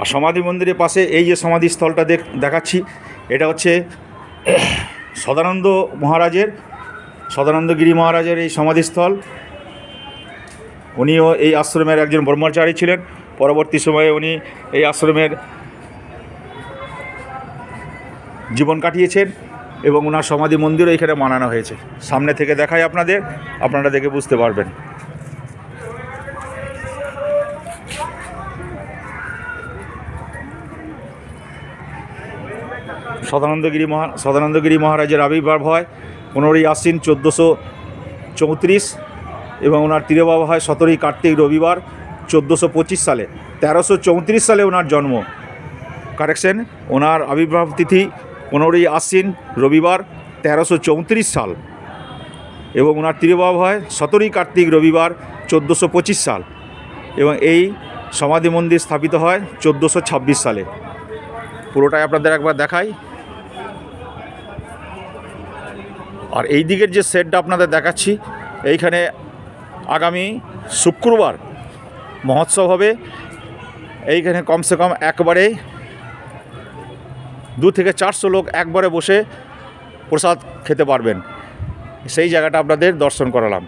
আর সমাধি মন্দিরের পাশে এই যে সমাধিস্থলটা দেখাচ্ছি, এটা হচ্ছে সদানন্দগিরি মহারাজের এই সমাধিস্থল। উনিও এই আশ্রমের একজন ব্রহ্মচারী ছিলেন। পরবর্তী সময়ে উনি এই আশ্রমের জীবন কাটিয়েছেন এবং ওনার সমাধি মন্দিরও এখানে বানানো হয়েছে। সামনে থেকে দেখাই আপনারা দেখে বুঝতে পারবেন। সদানন্দগিরি মহারাজের আবির্ভাব হয় 15ই আশ্বিন 1434 এবং ওনার তিরোভাব হয় 17ই কার্তিক রবিবার 1425 সালে। 1334 সালে ওনার জন্ম, ওনার আবির্ভাব তিথি 15ই আশ্বিন রবিবার 1334 সাল এবং ওনার তিরোভাব হয় 17ই কার্তিক রবিবার 1425 সাল এবং এই সমাধি মন্দির স্থাপিত হয় 1426 সালে। পুরোটাই আপনাদের একবার দেখাই। আর এই দিকের যে সেটটা আপনাদের দেখাচ্ছি, এইখানে আগামী শুক্রবার মহোৎসব হবে। এইখানে কমসে কম একবারে 200 থেকে 400 লোক একবারে বসে প্রসাদ খেতে পারবেন। সেই জায়গাটা আপনাদের দর্শন করালাম।